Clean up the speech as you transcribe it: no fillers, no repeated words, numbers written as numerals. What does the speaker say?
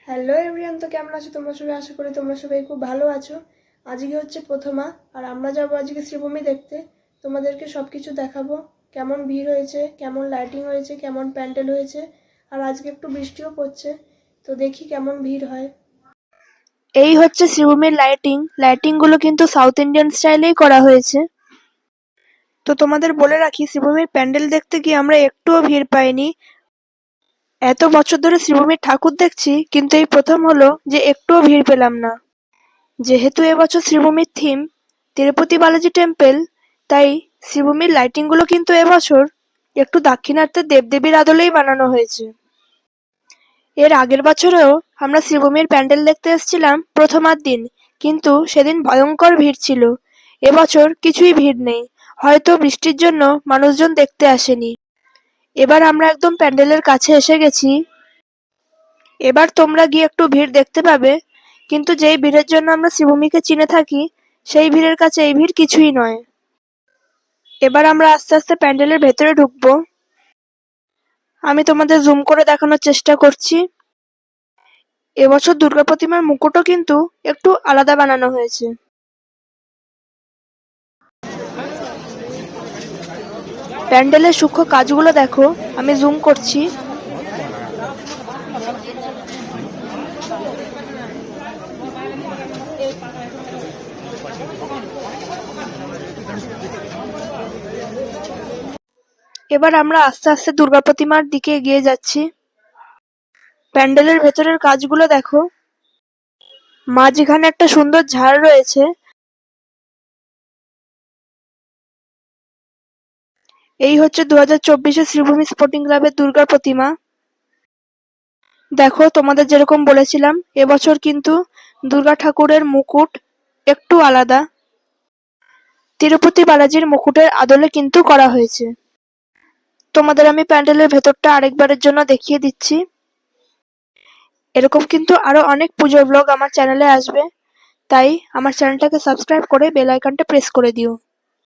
Hello everyone, তো কেমন আছো তোমরা সবাই? আশা করি তোমরা সবাই খুব ভালো আছো। আজকে হচ্ছে প্রথমা, আর আমরা যাবো আজকে শ্রীভূমি দেখতে। তোমাদেরকে সব কিছু দেখাবো, কেমন ভিড় হয়েছে, কেমন লাইটিং হয়েছে, কেমন প্যান্ডেল হয়েছে। আর আজকে একটু বৃষ্টিও পড়ছে, তো দেখি কেমন ভিড় হয়। এই হচ্ছে শ্রীভূমির লাইটিংগুলো কিন্তু সাউথ ইন্ডিয়ান স্টাইলেই করা হয়েছে। তো তোমাদের বলে রাখি, শ্রীভূমির প্যান্ডেল দেখতে গিয়ে আমরা একটুও ভিড় পাইনি। এত বছর ধরে শ্রীভূমির ঠাকুর দেখছি, কিন্তু এই প্রথম হলো যে একটুও ভিড় পেলাম না। যেহেতু এবছর শ্রীভূমির থিম তিরুপতি বালাজি টেম্পল, তাই শ্রীভূমির লাইটিংগুলো কিন্তু এবছর একটু দাক্ষিণাত্যের দেবদেবীর আদলেই বানানো হয়েছে। এর আগের বছরেও আমরা শ্রীভূমির প্যান্ডেল দেখতে এসেছিলাম প্রথমার দিন, কিন্তু সেদিন ভয়ঙ্কর ভিড় ছিল। এবছর কিছুই ভিড় নেই, হয়তো বৃষ্টির জন্য মানুষজন দেখতে আসেনি। এবার আমরা একদম প্যান্ডেলের কাছে এসে গেছি। এবার তোমরা গিয়ে একটু ভিড় দেখতে পাবে, কিন্তু যেই ভিড়ের জন্য আমরা শ্রীভূমিকে চিনে থাকি, সেই ভিড়ের কাছে এই ভিড় কিছুই নয়। এবার আমরা আস্তে আস্তে প্যান্ডেলের ভেতরে ঢুকবো। আমি তোমাদের জুম করে দেখানোর চেষ্টা করছি। এবছর দুর্গা প্রতিমার মুকুটও কিন্তু একটু আলাদা বানানো হয়েছে। প্যান্ডেলের সূক্ষ্ম কাজগুলো দেখো, আমি জুম করছি। এবার আমরা আস্তে আস্তে দুর্গা প্রতিমার দিকে এগিয়ে যাচ্ছি। প্যান্ডেলের ভেতরের কাজগুলো দেখো, মাঝখানে একটা সুন্দর ঝাড় রয়েছে। এই হচ্ছে 2024 শ্রীভূমি স্পোর্টিং ক্লাবের দুর্গা প্রতিমা। দেখো, তোমাদের যেরকম বলেছিলাম, এবছর কিন্তু দুর্গা ঠাকুরের মুকুট একটু আলাদা। তিরুপতি বালাজির মুকুটের আদলে কিন্তু করা হয়েছে। তোমাদের আমি প্যান্ডেলের ভেতরটা আরেকবারের জন্য দেখিয়ে দিচ্ছি। এরকম কিন্তু আরো অনেক পুজোর ব্লগ আমার চ্যানেলে আসবে, তাই আমার চ্যানেলটাকে সাবস্ক্রাইব করে বেল আইকনটা প্রেস করে দিও।